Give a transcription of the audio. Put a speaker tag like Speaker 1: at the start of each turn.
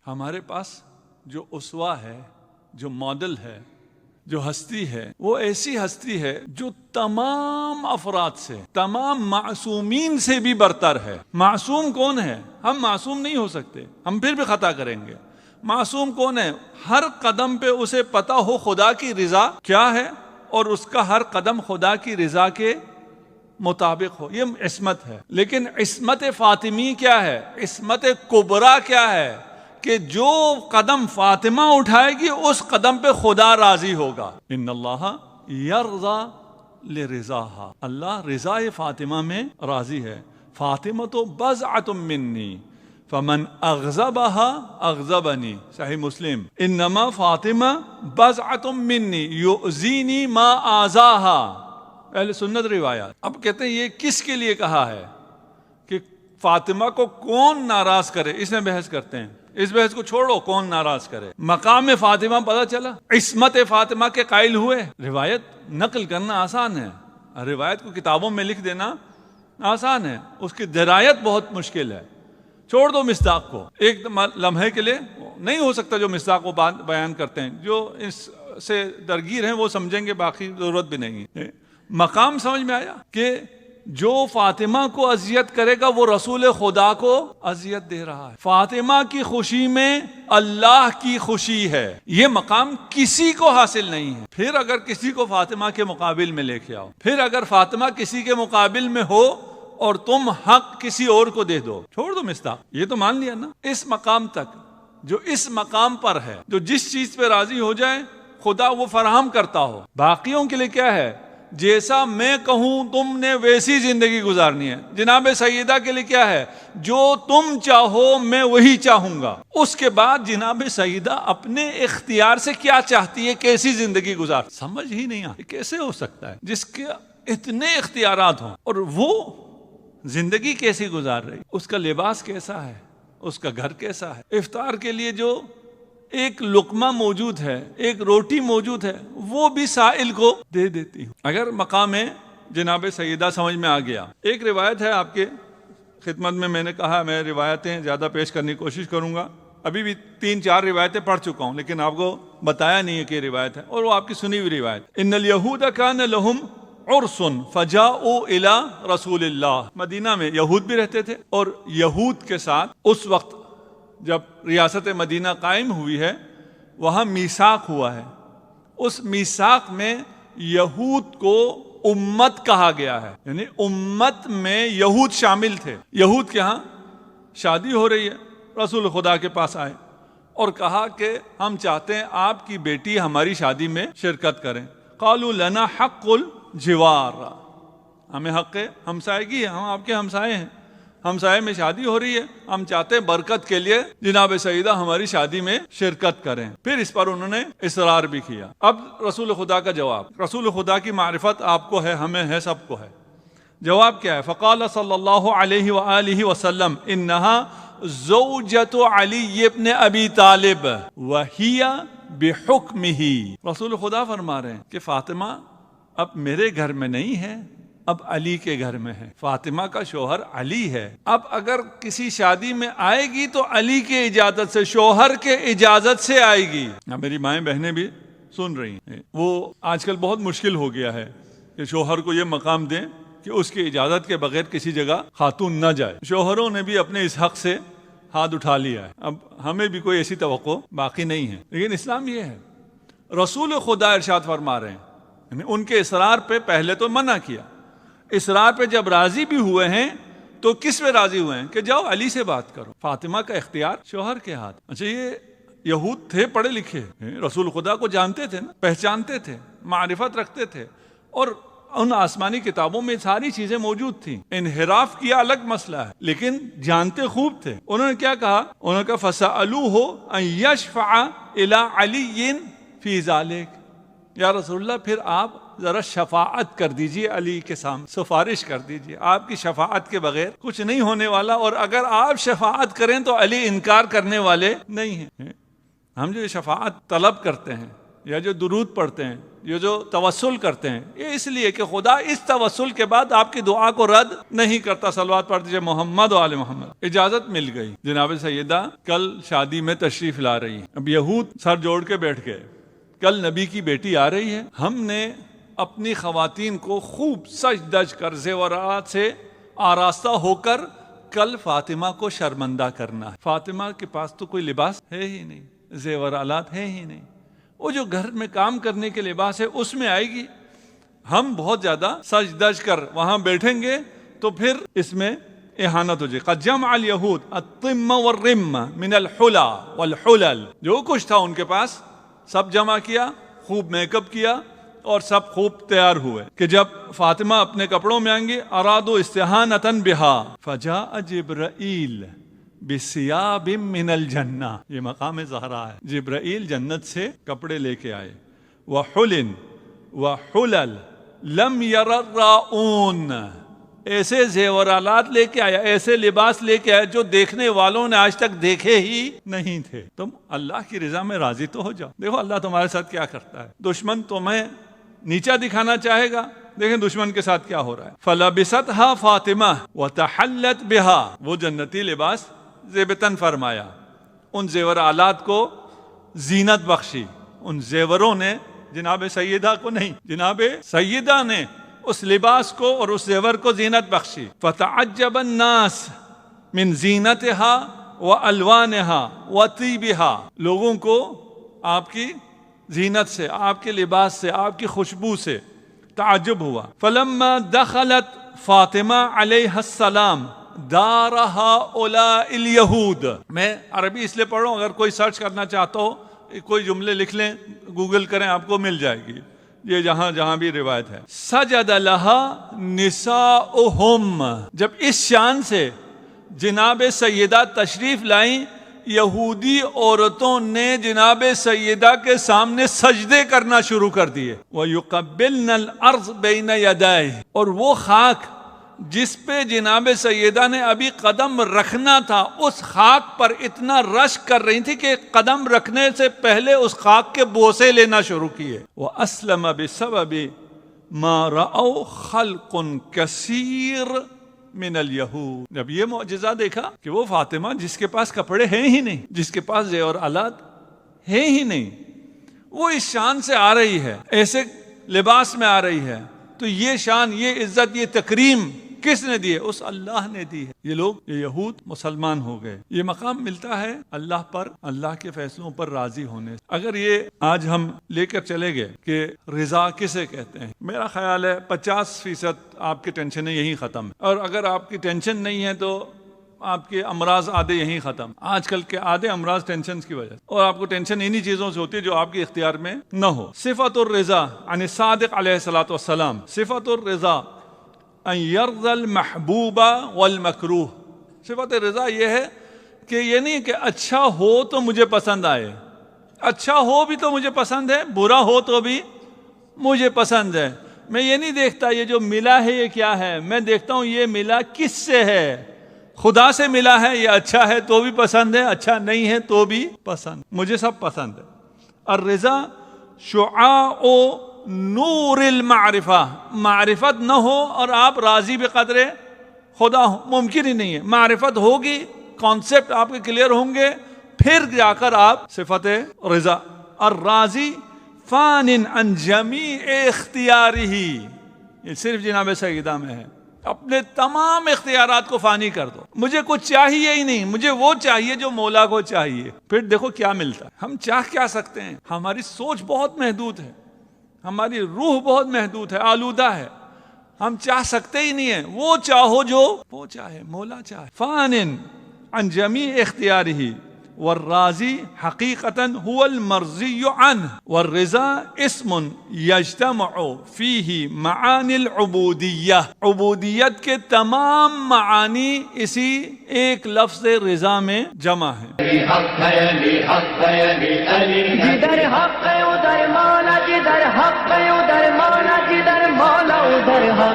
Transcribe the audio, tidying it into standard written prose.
Speaker 1: ہمارے پاس جو اسوہ ہے، جو ماڈل ہے، جو ہستی ہے، وہ ایسی ہستی ہے جو تمام افراد سے، تمام معصومین سے بھی برتر ہے۔ معصوم کون ہے؟ ہم معصوم نہیں ہو سکتے، ہم پھر بھی خطا کریں گے۔ معصوم کون ہے؟ ہر قدم پہ اسے پتہ ہو خدا کی رضا کیا ہے اور اس کا ہر قدم خدا کی رضا کے مطابق ہو، یہ عصمت ہے۔ لیکن عصمت فاطمی کیا ہے؟ عصمت کبریٰ کیا ہے؟ کہ جو قدم فاطمہ اٹھائے گی اس قدم پہ خدا راضی ہوگا۔ ان اللہ یرضی لرضاها، اللہ رضا فاطمہ میں راضی ہے۔ فاطمہ تو بضعۃ منی فمن اغضبها اغضبنی، صحیح مسلم۔ انما فاطمہ بضعۃ منی یؤذینی ما آذاها، اہل سنت روایات۔ اب کہتے ہیں یہ کس کے لیے کہا ہے کہ فاطمہ کو کون ناراض کرے؟ اس میں بحث کرتے ہیں، اس بحث کو چھوڑو، کون ناراض کرے؟ مقام فاطمہ پتہ چلا، عصمت فاطمہ کے قائل ہوئے۔ روایت نقل کرنا آسان ہے، روایت کو کتابوں میں لکھ دینا آسان ہے، اس کی درایت بہت مشکل ہے۔ چھوڑ دو مصداق کو، ایک لمحے کے لیے نہیں ہو سکتا جو مصداق کو بیان کرتے ہیں، جو اس سے درگیر ہیں وہ سمجھیں گے، باقی ضرورت بھی نہیں ہے۔ مقام سمجھ میں آیا کہ جو فاطمہ کو اذیت کرے گا وہ رسول خدا کو اذیت دے رہا ہے۔ فاطمہ کی خوشی میں اللہ کی خوشی ہے، یہ مقام کسی کو حاصل نہیں ہے۔ پھر اگر کسی کو فاطمہ کے مقابل میں لے کے آؤ، پھر اگر فاطمہ کسی کے مقابل میں ہو اور تم حق کسی اور کو دے دو، چھوڑ دو مصداق، یہ تو مان لیا نا۔ اس مقام تک، جو اس مقام پر ہے، جو جس چیز پہ راضی ہو جائے خدا وہ فراہم کرتا ہو۔ باقیوں کے لیے کیا ہے؟ جیسا میں کہوں تم نے ویسی زندگی گزارنی ہے۔ جناب سیدہ کے لیے کیا ہے؟ جو تم چاہو میں وہی چاہوں گا۔ اس کے بعد جناب سیدہ اپنے اختیار سے کیا چاہتی ہے، کیسی زندگی گزار، سمجھ ہی نہیں آتی کیسے ہو سکتا ہے جس کے اتنے اختیارات ہوں اور وہ زندگی کیسی گزار رہی، اس کا لباس کیسا ہے، اس کا گھر کیسا ہے، افطار کے لیے جو ایک لقمہ موجود ہے، ایک روٹی موجود ہے، وہ بھی سائل کو دے دیتی ہوں۔ اگر مقام جناب سیدہ سمجھ میں آ گیا۔ ایک روایت ہے آپ کے خدمت میں نے کہا میں روایتیں زیادہ پیش کرنے کی کوشش کروں گا، ابھی بھی 3-4 روایتیں پڑھ چکا ہوں لیکن آپ کو بتایا نہیں ہے کہ روایت ہے، اور وہ آپ کی سنی ہوئی روایت۔ ان الیہود کان لہم عرس فجاؤوا الی رسول اللہ، مدینہ میں یہود بھی رہتے تھے، اور یہود کے ساتھ اس وقت جب ریاست مدینہ قائم ہوئی ہے وہاں میثاق ہوا ہے۔ اس میثاق میں یہود کو امت کہا گیا ہے، یعنی امت میں یہود شامل تھے۔ یہود کے ہاں شادی ہو رہی ہے، رسول خدا کے پاس آئے اور کہا کہ ہم چاہتے ہیں آپ کی بیٹی ہماری شادی میں شرکت کریں۔ قالوا لنا حق الجوار، ہمیں حق ہمسائیگی ہے، ہم آپ کے ہمسائے ہیں، ہمسائے میں شادی ہو رہی ہے، ہم چاہتے ہیں برکت کے لیے جناب سیدہ ہماری شادی میں شرکت کریں۔ پھر اس پر انہوں نے اصرار بھی کیا۔ اب رسول خدا کا جواب، رسول خدا کی معرفت آپ کو ہے، ہمیں ہے، سب کو ہے۔ جواب کیا ہے؟ فقال صلی اللہ علیہ وآلہ وسلم انہا زوجۃ علی ابن ابی طالب وہی بحکمہ۔ رسول خدا فرما رہے ہیں کہ فاطمہ اب میرے گھر میں نہیں ہے، اب علی کے گھر میں ہے۔ فاطمہ کا شوہر علی ہے، اب اگر کسی شادی میں آئے گی تو علی کے اجازت سے، شوہر کے اجازت سے آئے گی۔ میری مائیں بہنیں بھی سن رہی ہیں، وہ آج کل بہت مشکل ہو گیا ہے کہ شوہر کو یہ مقام دیں کہ اس کی اجازت کے بغیر کسی جگہ خاتون نہ جائے۔ شوہروں نے بھی اپنے اس حق سے ہاتھ اٹھا لیا ہے، اب ہمیں بھی کوئی ایسی توقع باقی نہیں ہے۔ لیکن اسلام یہ ہے، رسول خدا ارشاد فرما رہے ہیں، یعنی ان کے اصرار پہ پہلے تو منع کیا، اصرار پہ جب راضی بھی ہوئے ہیں تو کس پہ راضی ہوئے ہیں کہ جاؤ علی سے بات کرو، فاطمہ کا اختیار شوہر کے ہاتھ۔ اچھا یہ یہود تھے پڑھے لکھے، رسول خدا کو جانتے تھے نا، پہچانتے تھے، معرفت رکھتے تھے، اور ان آسمانی کتابوں میں ساری چیزیں موجود تھیں۔ انحراف کیا الگ مسئلہ ہے لیکن جانتے خوب تھے۔ انہوں نے کیا کہا؟ انہوں نے کہا فَسَأَلُوهُ أَن يَشْفَعَ إِلَىٰ عَلِيٍّ فِي ذَلِكَ، یا رسول اللہ پھر آپ ذرا شفاعت کر دیجئے علی کے سامنے، سفارش کر دیجئے، آپ کی شفاعت کے بغیر کچھ نہیں ہونے والا، اور اگر آپ شفاعت کریں تو علی انکار کرنے والے نہیں ہیں۔ ہم جو شفاعت طلب کرتے ہیں یا جو درود پڑھتے ہیں، یہ جو توسل کرتے ہیں، یہ اس لیے کہ خدا اس توسل کے بعد آپ کی دعا کو رد نہیں کرتا. صلوات پڑھ دیجیے محمد و آل محمد. اجازت مل گئی. جناب سیدہ کل شادی میں تشریف لا رہی ہیں. اب یہود سر جوڑ کے بیٹھ گئے، کل نبی کی بیٹی آ رہی ہے، ہم نے اپنی خواتین کو خوب سج دج کر زیورات سے آراستہ ہو کر کل فاطمہ کو شرمندہ کرنا ہے. فاطمہ کے پاس تو کوئی لباس ہے ہی نہیں، زیور آلات ہے ہی نہیں، وہ جو گھر میں کام کرنے کے لباس ہے اس میں آئے گی. ہم بہت زیادہ سج دج کر وہاں بیٹھیں گے تو پھر اس میں اہانت ہو جائے. قد جمع الیہود الطم والرم من الحلا والحلل، جو کچھ تھا ان کے پاس سب جمع کیا، خوب میک اپ کیا اور سب خوب تیار ہوئے کہ جب فاطمہ اپنے کپڑوں میں آئیں گی ارادوا استہانۃ بہا فجاء جبرائیل بثیاب من الجنہ. یہ مقام زہرا ہے. جبرائیل جنت سے کپڑے لے کے آئے. وحلن وحلل لم یر الراؤون، ایسے زیورالات لے کے آیا، ایسے لباس لے کے آیا جو دیکھنے والوں نے آج تک دیکھے ہی نہیں تھے. تم اللہ کی رضا میں راضی تو ہو جاؤ. دیکھو اللہ تمہارے ساتھ کیا کرتا ہے. دشمن تمہیں نیچا دکھانا چاہے گا، دیکھیں دشمن کے ساتھ کیا ہو رہا ہے. فلبستھا فاطمہ وتحلت بها، وہ جنتی لباس زیبتن فرمایا، ان زیور آلات کو زینت بخشی. ان زیوروں نے جناب سیدہ کو نہیں، جناب سیدہ نے اس لباس کو اور اس زیور کو زینت بخشی. فتعجب الناس من زینتها والوانها وطیبها، لوگوں کو آپ کی زینت سے، آپ کے لباس سے، آپ کی خوشبو سے تعجب ہوا. فلما دخلت فاطمہ علیہ السلام دار ہؤلاء الیہود. میں عربی اس لیے پڑھ رہا ہوں، اگر کوئی سرچ کرنا چاہتا ہو کوئی جملے لکھ لیں، گوگل کریں، آپ کو مل جائے گی یہ جہاں بھی روایت ہے. سجد لها نساؤہم، جب اس شان سے جناب سیدہ تشریف لائیں، یہودی عورتوں نے جناب سیدہ کے سامنے سجدے کرنا شروع کر دیے. وَيُقَبِّلْنَ الْأَرْض بَيْنَ يَدَيْهِ، اور وہ خاک جس پہ جناب سیدہ نے ابھی قدم رکھنا تھا، اس خاک پر اتنا رشک کر رہی تھی کہ قدم رکھنے سے پہلے اس خاک کے بوسے لینا شروع کیے. وَأَسْلَمَ بِسَبَبِ مَا رَأَوْا خَلْقٌ كَثِيرٌ من الیہود. جب یہ معجزہ دیکھا کہ وہ فاطمہ جس کے پاس کپڑے ہیں ہی نہیں، جس کے پاس زیور آلات ہیں ہی نہیں، وہ اس شان سے آ رہی ہے، ایسے لباس میں آ رہی ہے، تو یہ شان، یہ عزت، یہ تکریم کس نے دی ہے؟ اس اللہ نے دی ہے. یہ لوگ، یہ یہود مسلمان ہو گئے. یہ مقام ملتا ہے اللہ پر، اللہ کے فیصلوں پر راضی ہونے. اگر یہ آج ہم لے کر چلے گئے کہ رضا کسے کہتے ہیں، میرا خیال ہے 50% آپ کی ٹینشنیں یہیں ختم ہیں. اور اگر آپ کی ٹینشن نہیں ہے تو آپ کے امراض آدھے یہیں ختم. آج کل کے آدھے امراض ٹینشن کی وجہ سے، اور آپ کو ٹینشن انہی چیزوں سے ہوتی ہے جو آپ کے اختیار میں نہ ہو. صفت الرضا عن الصادق علیہ الصلوۃ والسلام، صفت الرضا ان یرضی المحبوب والمکروہ. صفت رضا یہ ہے کہ یہ نہیں کہ اچھا ہو تو مجھے پسند آئے، اچھا ہو بھی تو مجھے پسند ہے، برا ہو تو بھی مجھے پسند ہے. میں یہ نہیں دیکھتا یہ جو ملا ہے یہ کیا ہے، میں دیکھتا ہوں یہ ملا کس سے ہے. خدا سے ملا ہے، یہ اچھا ہے تو بھی پسند ہے، اچھا نہیں ہے تو بھی پسند، مجھے سب پسند ہے. الرضا شعاع نور المعرفہ، معرفت نہ ہو اور آپ راضی بقدر خدا ہو، ممکن ہی نہیں ہے. معرفت ہوگی، کانسیپٹ آپ کے کلیئر ہوں گے، پھر جا کر آپ صفت رضا. الراضی فان عن جمیع اختیارہ، یہ صرف جناب سیدہ میں ہے. اپنے تمام اختیارات کو فانی کر دو، مجھے کچھ چاہیے ہی نہیں، مجھے وہ چاہیے جو مولا کو چاہیے. پھر دیکھو کیا ملتا ہے. ہم چاہ کیا سکتے ہیں؟ ہماری سوچ بہت محدود ہے، ہماری روح بہت محدود ہے، آلودہ ہے، ہم چاہ سکتے ہی نہیں ہیں. وہ چاہو جو وہ چاہے، مولا چاہے. فان عن جمیع اختیارہ والراضی حقیقتاً هو المرضی عنہ. والرضا اسم یجتمع فیہ معانی العبودیہ، عبودیت کے تمام معانی اسی ایک لفظ رضا میں جمع ہیں. جدھر حق ادھر مولا، جدھر حق ادھر مولا، جدھر مولا ادھر حق.